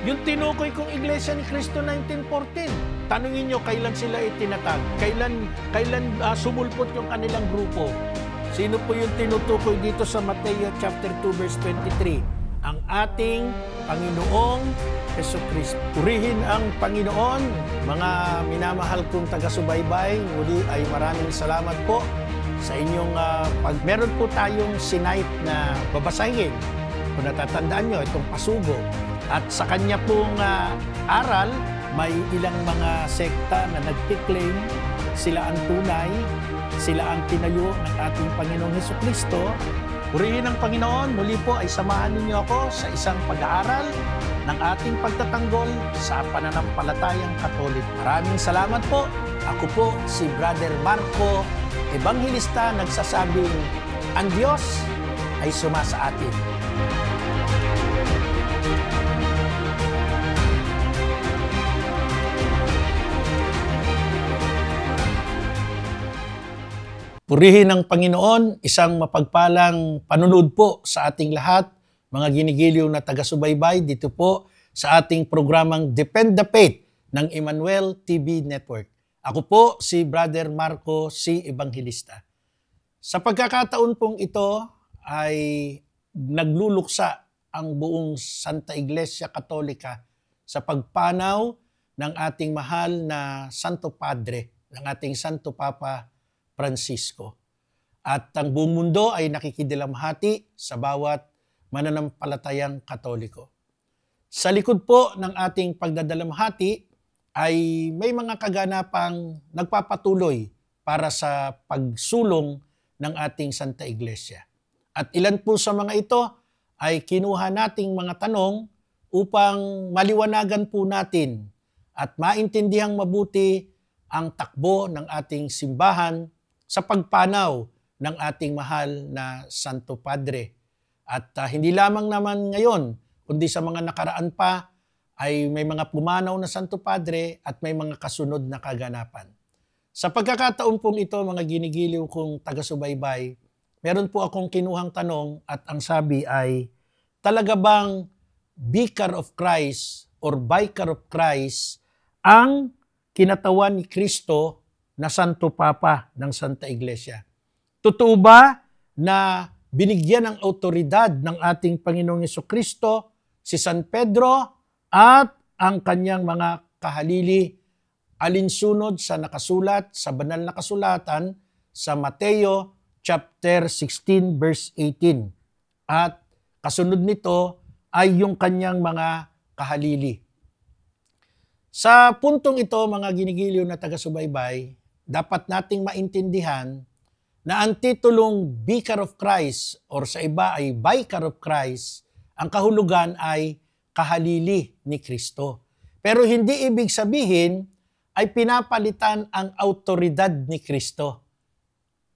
Yung tinukoy kong Iglesia ni Cristo 1914, tanungin nyo kailan sila itinatag, kailan sumulpot yung kanilang grupo. Sino po yung tinutukoy dito sa Mateo chapter 2 verse 23? Ang ating Panginoong Jesucristo. Purihin ang Panginoon, mga minamahal kong taga-subaybay. Muli ay maraming salamat po sa inyong pag meron po tayong sinight na babasahin. Kung natatandaan nyo, itong pasugo. At sa kanya pong aral, may ilang mga sekta na nagkiklaim sila ang tunay, sila ang tinayo ng ating Panginoong Jesucristo. Purihin ang Panginoon, muli po ay samahan ninyo ako sa isang pag-aaral ng ating pagtatanggol sa pananampalatayang Katolik. Maraming salamat po. Ako po si Brother Marco, Ebanghilista, nagsasabing, ang Diyos ay sumasa atin. Purihin ng Panginoon, isang mapagpalang panunood po sa ating lahat, mga ginigiliw na taga-subaybay dito po sa ating programang Defend the Faith ng Emmanuel TV Network. Ako po si Brother Marco C. Ebanghilista. Sa pagkakataon pong ito ay nagluluksa ang buong Santa Iglesia Katolika sa pagpanaw ng ating mahal na Santo Padre, ng ating Santo Papa Francisco. At ang buong mundo ay nakikidalamhati sa bawat mananampalatayang Katoliko. Sa likod po ng ating pagdadalamhati ay may mga kaganapang nagpapatuloy para sa pagsulong ng ating Santa Iglesia. At ilan po sa mga ito ay kinuha nating mga tanong upang maliwanagan po natin at maintindihang mabuti ang takbo ng ating simbahan sa pagpanaw ng ating mahal na Santo Padre. At hindi lamang naman ngayon, kundi sa mga nakaraan pa, ay may mga pumanaw na Santo Padre at may mga kasunod na kaganapan. Sa pagkakataon pong ito, mga ginigiliw kong taga-subaybay, meron po akong kinuhang tanong at ang sabi ay, talaga bang Vicar of Christ or Vicar of Christ ang kinatawan ni Kristo na Santo Papa ng Santa Iglesia? Totoo ba na binigyan ng autoridad ng ating Panginoong Jesucristo si San Pedro at ang kanyang mga kahalili alinsunod sa nakasulat sa banal na kasulatan sa Mateo chapter 16 verse 18? At kasunod nito ay yung kanyang mga kahalili. Sa puntong ito, mga ginigiliw na taga-subaybay, dapat nating maintindihan na ang titulong Vicar of Christ or sa iba ay Vicar of Christ, ang kahulugan ay kahalili ni Kristo. Pero hindi ibig sabihin ay pinapalitan ang autoridad ni Kristo.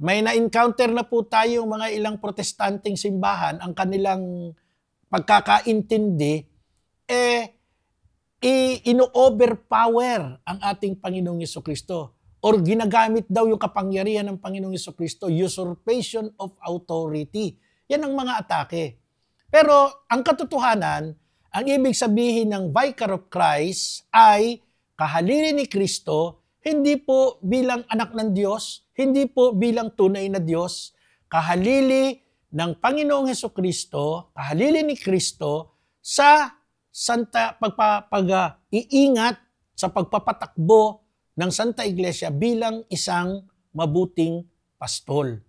May na-encounter na po tayong mga ilang protestanteng simbahan, ang kanilang pagkakaintindi, ino-overpower ang ating Panginoong Jesucristo or ginagamit daw yung kapangyarihan ng Panginoong Jesucristo, usurpation of authority. Yan ang mga atake. Pero ang katotohanan, ang ibig sabihin ng Vicar of Christ ay kahalili ni Kristo, hindi po bilang anak ng Diyos, hindi po bilang tunay na Diyos, kahalili ng Panginoong Jesucristo, kahalili ni Kristo sa pag-iingat sa pagpapatakbo ng Santa Iglesia bilang isang mabuting pastol.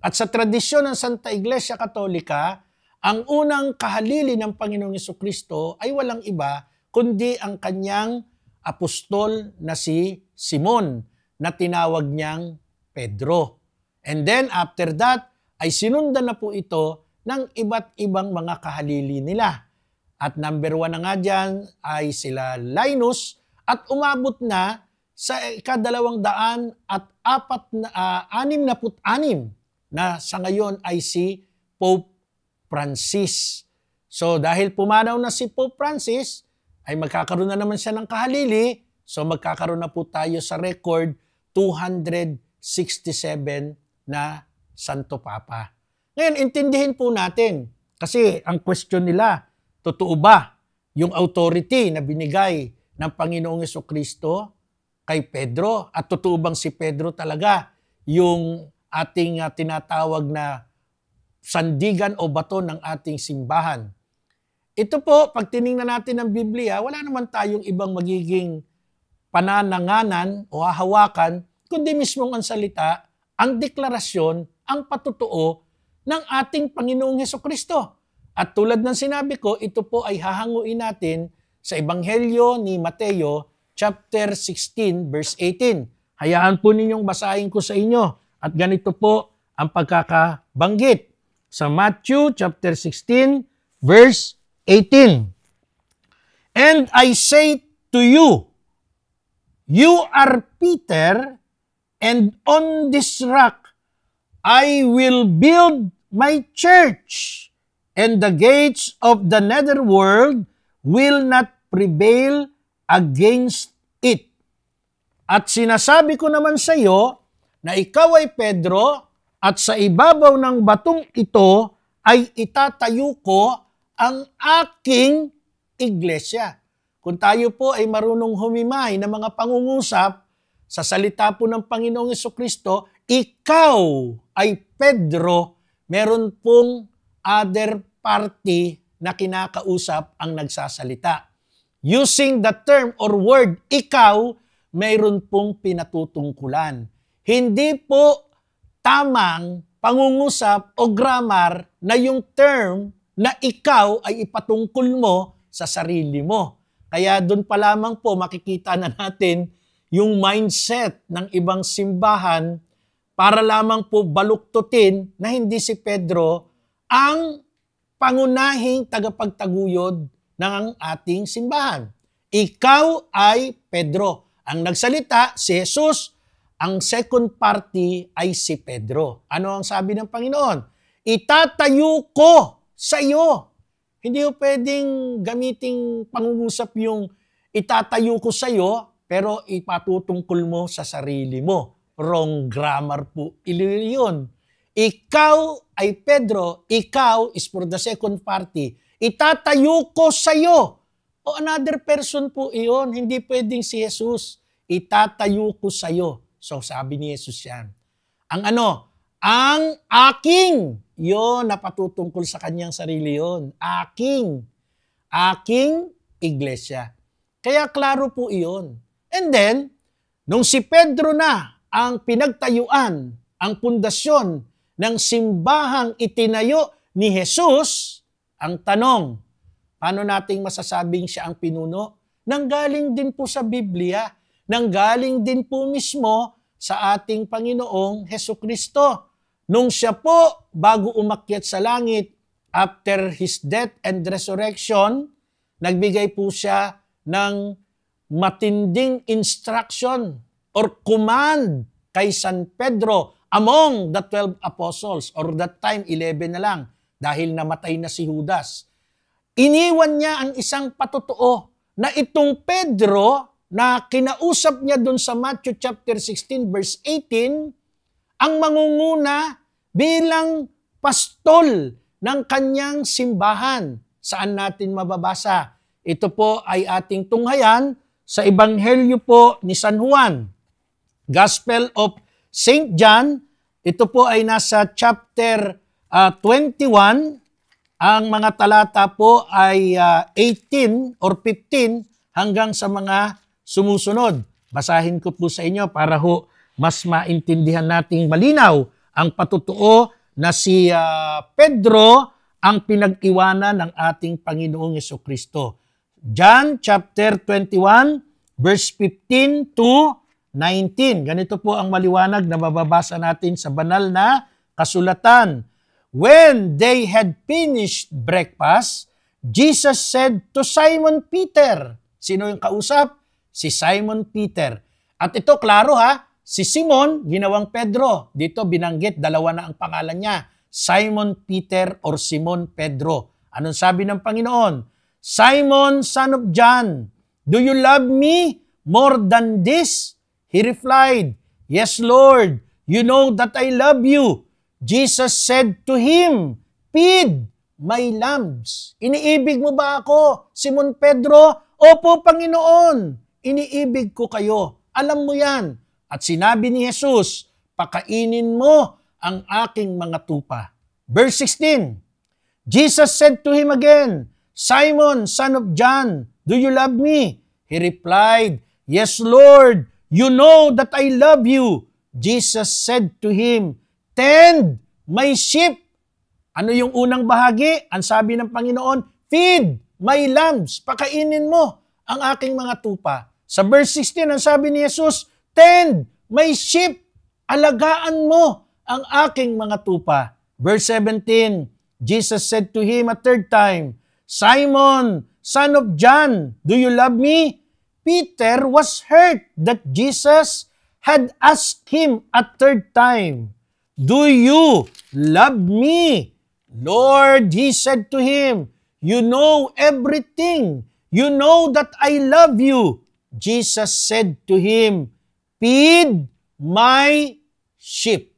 At sa tradisyon ng Santa Iglesia Katolika, ang unang kahalili ng Panginoong Jesucristo ay walang iba kundi ang kanyang apostol na si Simon na tinawag niyang Pedro. And then after that ay sinundan na po ito ng iba't ibang mga kahalili nila. At number 1 na nga dyan ay sila Linus at umabot na sa 266 na sa ngayon ay si Pope Francis. So dahil pumanaw na si Pope Francis, ay magkakaroon na naman siya ng kahalili. So magkakaroon na po tayo sa record 267 na Santo Papa. Ngayon, intindihin po natin. Kasi ang question nila, totoo ba yung authority na binigay ng Panginoong Jesucristo kay Pedro. At totoo bang si Pedro talaga yung ating tinatawag na sandigan o bato ng ating simbahan? Ito po, pag tiningnan natin ang Biblia, wala naman tayong ibang magiging panananganan o hahawakan, kundi mismong ang salita, ang deklarasyon, ang patutuo ng ating Panginoong Hesukristo. At tulad ng sinabi ko, ito po ay hahanguin natin sa Ebanghelyo ni Mateo, chapter 16, verse 18. Hayaan po ninyong basahin ko sa inyo. At ganito po ang pagkakabanggit. Sa Matthew, chapter 16, verse 18. And I say to you, you are Peter, and on this rock I will build my church, and the gates of the netherworld will not prevail against it. At sinasabi ko naman sa iyo na ikaw ay Pedro, at sa ibabaw ng batong ito ay itatayo ko ang aking iglesia. Kung tayo po ay marunong humimay ng mga pangungusap sa salita po ng Panginoong Jesucristo, ikaw ay Pedro, meron pong other party na kinakausap ang nagsasalita. Using the term or word ikaw, mayroon pong pinatutungkulan. Hindi po tamang pangungusap o grammar na yung term na ikaw ay ipatungkol mo sa sarili mo. Kaya doon pa lamang po makikita na natin yung mindset ng ibang simbahan para lamang po baluktutin na hindi si Pedro ang pangunahing tagapagtaguyod ng ating simbahan. Ikaw ay Pedro. Ang nagsalita si Jesus, ang second party ay si Pedro. Ano ang sabi ng Panginoon? Itatayo ko sa iyo. Hindi ko pwedeng gamiting pangungusap yung itatayo ko sa iyo, pero ipatutungkol mo sa sarili mo. Wrong grammar po yun. Ikaw ay Pedro, ikaw is for the second party. Itatayo ko sa iyo. O another person po iyon, hindi pwedeng si Jesus. Itatayo ko sa iyo. So sabi ni Jesus yan. Ang ano? Ang aking. Yon, napatutungkol sa kanyang sarili yon. Aking iglesia. Kaya klaro po iyon. And then, nung si Pedro na ang pinagtayuan, ang pundasyon ng simbahang itinayo ni Jesus, ang tanong, paano nating masasabing siya ang pinuno? Nanggaling din po sa Biblia, nanggaling din po mismo sa ating Panginoong Hesukristo. Nung siya po, bago umakyat sa langit, after His death and resurrection, nagbigay po siya ng matinding instruction or command kay San Pedro among the 12 apostles, or that time 11 na lang dahil namatay na si Judas. Iniwan niya ang isang patutuo na itong Pedro na kinausap niya doon sa Matthew chapter 16 verse 18, ang mangunguna bilang pastol ng kanyang simbahan. Saan natin mababasa? Ito po ay ating tunghayan sa Ebanghelyo po ni San Juan. Gospel of St. John, ito po ay nasa chapter 21. Ang mga talata po ay 18 or 15 hanggang sa mga sumusunod. Basahin ko po sa inyo para ho mas maintindihan nating malinaw ang patutuo na si Pedro ang pinag-iwanan ng ating Panginoong Jesucristo. John chapter 21 verse 15 to 19. Ganito po ang maliwanag na mababasa natin sa banal na kasulatan. When they had finished breakfast, Jesus said to Simon Peter. Sino yung kausap? Si Simon Peter. At ito, klaro ha, si Simon, ginawang Pedro. Dito binanggit, dalawa na ang pangalan niya. Simon Peter or Simon Pedro. Anong sabi ng Panginoon? Simon, son of John, do you love me more than this? He replied, yes, Lord, you know that I love you. Jesus said to him, feed my lambs. Iniibig mo ba ako, Simon Pedro? Opo, Panginoon, iniibig ko kayo. Alam mo yan. At sinabi ni Jesus, pakainin mo ang aking mga tupa. Verse 16, Jesus said to him again, Simon, son of John, do you love me? He replied, Yes, Lord, you know that I love you. Jesus said to him, Tend my sheep. Ano yung unang bahagi? Ang sabi ng Panginoon, Feed my lambs. Pakainin mo ang aking mga tupa. Sa verse 16, ang sabi ni Jesus, Tend my sheep. Alagaan mo ang aking mga tupa. Verse 17, Jesus said to him a third time, Simon, son of John, do you love me? Peter was hurt that Jesus had asked him a third time, Do you love me? Lord, he said to him, You know everything. You know that I love you. Jesus said to him, Feed my sheep.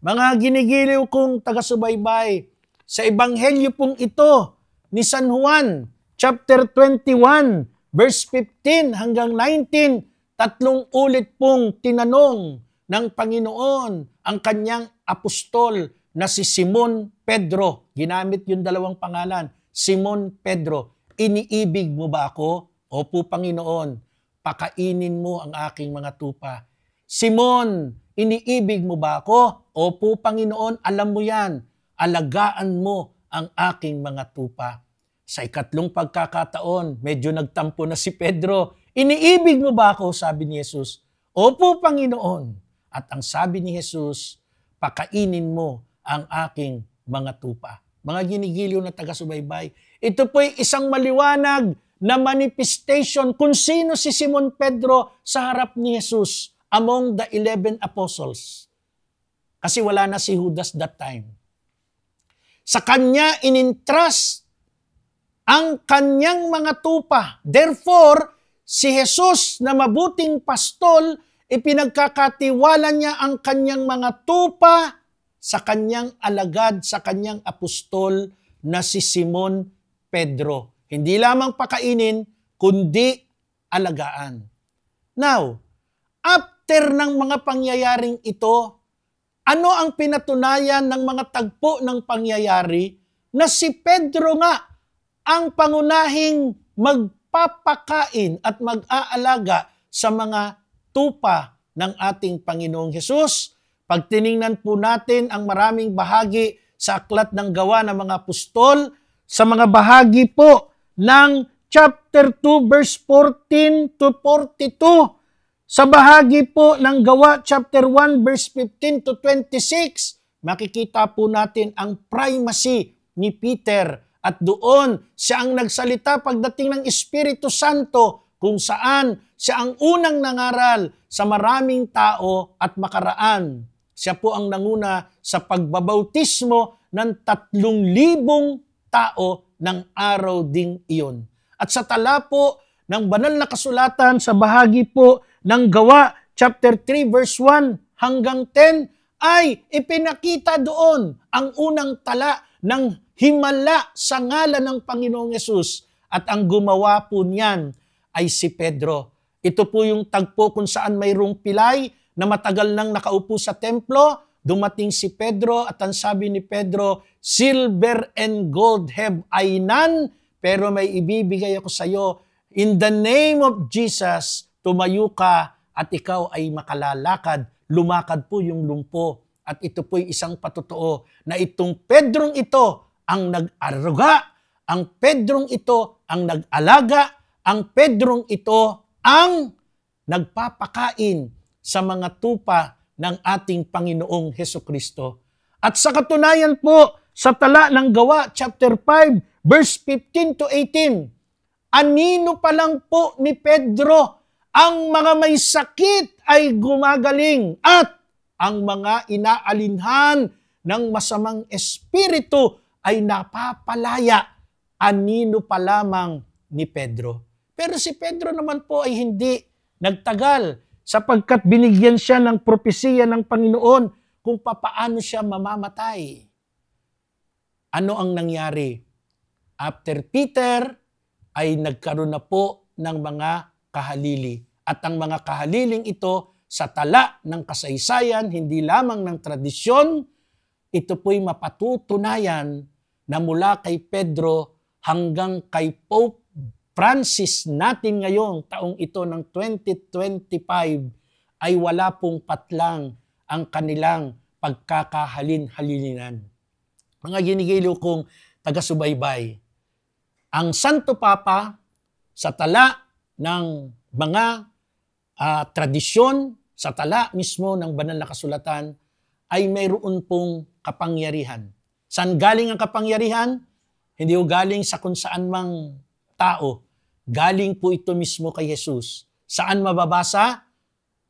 Mga ginigiliw kong taga-subaybay, sa ebanghelyo pong ito ni San Juan, chapter 21, verse 15 hanggang 19, tatlong ulit pong tinanong ng Panginoon ang kanyang apostol na si Simon Pedro. Ginamit yung dalawang pangalan, Simon Pedro. Iniibig mo ba ako? Opo, Panginoon, pakainin mo ang aking mga tupa. Simon, iniibig mo ba ako? Opo, Panginoon, alam mo yan. Alagaan mo ang aking mga tupa. Sa ikatlong pagkakataon, medyo nagtampo na si Pedro. Iniibig mo ba ako? Sabi ni Jesus. Opo, Panginoon. At ang sabi ni Jesus, pakainin mo ang aking mga tupa. Mga ginigiliw na taga-subaybay, ito po'y isang maliwanag na manifestation kung sino si Simon Pedro sa harap ni Jesus among the 11 apostles. Kasi wala na si Judas that time. Sa kanya inintrust ang kanyang mga tupa. Therefore, si Jesus na mabuting pastol, ipinagkakatiwala niya ang kanyang mga tupa sa kanyang alagad, sa kanyang apostol na si Simon Pedro. Hindi lamang pakainin, kundi alagaan. Now, after ng mga pangyayaring ito, ano ang pinatunayan ng mga tagpo ng pangyayari na si Pedro nga ang pangunahing magpapakain at mag-aalaga sa mga tupa ng ating Panginoong Hesus? Pag tiningnan po natin ang maraming bahagi sa aklat ng gawa ng mga apostol, sa mga bahagi po ng chapter 2 verse 14 to 42, sa bahagi po ng gawa chapter 1 verse 15 to 26, makikita po natin ang primacy ni Peter at doon siya ang nagsalita pagdating ng Espiritu Santo kung saan siya ang unang nangaral sa maraming tao at makaraan. Siya po ang nanguna sa pagbabautismo ng 3,000 tao ng araw ding iyon. At sa tala po ng banal na kasulatan sa bahagi po ng gawa, chapter 3, verse 1 hanggang 10, ay ipinakita doon ang unang tala ng himala sa ngalan ng Panginoong Yesus. At ang gumawa po niyan ay si Pedro. Ito po yung tagpo kung saan mayroong pilay na matagal nang nakaupo sa templo. Dumating si Pedro at ang sabi ni Pedro, Silver and gold have I none, pero may ibibigay ako sa iyo. In the name of Jesus, tumayo ka at ikaw ay makalalakad. Lumakad po yung lumpo. At ito po'y isang patotoo na itong Pedrong ito ang nag-aruga, ang Pedrong ito ang nag-alaga, ang Pedrong ito ang nagpapakain sa mga tupa ng ating Panginoong Hesukristo. At sa katunayan po, sa tala ng gawa, chapter 5, verse 15 to 18, anino pa lang po ni Pedro, ang mga may sakit ay gumagaling at ang mga inaalinhan ng masamang espiritu ay napapalaya. Anino pa lamang ni Pedro. Pero si Pedro naman po ay hindi nagtagal sapagkat binigyan siya ng propesiya ng Panginoon kung papaano siya mamamatay. Ano ang nangyari? After Peter ay nagkaroon na po ng mga kahalili. At ang mga kahaliling ito sa tala ng kasaysayan, hindi lamang ng tradisyon, ito po'y mapatutunayan na mula kay Pedro hanggang kay Pope Francis natin ngayong taong ito ng 2025 ay wala pong patlang ang kanilang pagkakahalin-halilinan. Mga ginigiliw kong taga-subaybay, ang Santo Papa sa tala ng mga tradisyon, sa tala mismo ng banal na kasulatan, ay mayroon pong kapangyarihan. Saan galing ang kapangyarihan? Hindi po galing sa kung saan mang tao. Galing po ito mismo kay Jesus. Saan mababasa?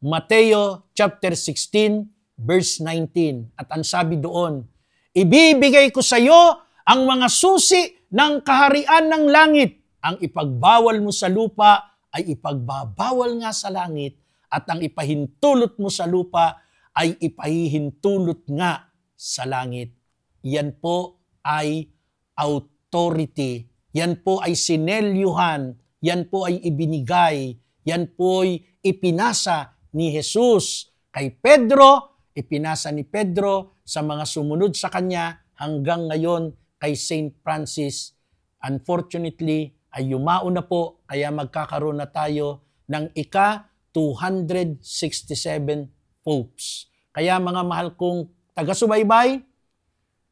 Mateo chapter 16 verse 19. At ang sabi doon, ibibigay ko sa iyo ang mga susi ng kaharian ng langit. Ang ipagbawal mo sa lupa ay ipagbabawal nga sa langit, at ang ipahintulot mo sa lupa ay ipahihintulot nga sa langit. Yan po ay authority. Yan po ay sinelyuhan. Yan po ay ibinigay. Yan po ay ipinasa ni Jesus kay Pedro, ipinasa ni Pedro sa mga sumunod sa kanya hanggang ngayon kay Saint Francis. Unfortunately, ay yumao na po, kaya magkakaroon na tayo ng ika-267 popes. Kaya mga mahal kong taga-subaybay,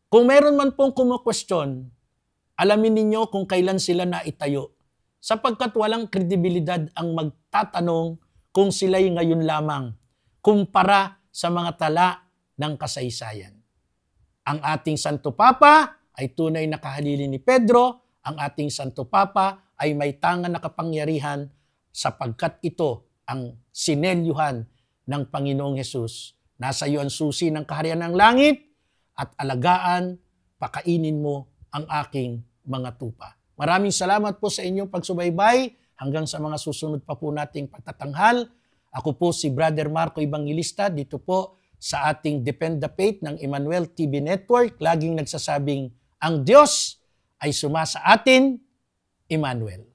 kung meron man pong kumukwestiyon, alamin ninyo kung kailan sila naitayo. Sapagkat walang kredibilidad ang magtatanong kung sila'y ngayon lamang, kumpara sa mga tala ng kasaysayan. Ang ating Santo Papa ay tunay na kahalili ni Pedro. Ang ating Santo Papa ay may tangan na kapangyarihan sapagkat ito ang sinelyuhan ng Panginoong Hesus. Nasa iyo ang susi ng kaharian ng langit at alagaan, pakainin mo ang aking mga tupa. Maraming salamat po sa inyong pagsubaybay. Hanggang sa mga susunod pa po nating pagtatanghal. Ako po si Brother Marco Evangelista dito po sa ating Depend the Faith ng Emmanuel TV Network. Laging nagsasabing, ang Diyos ay sumasa atin, Emmanuel.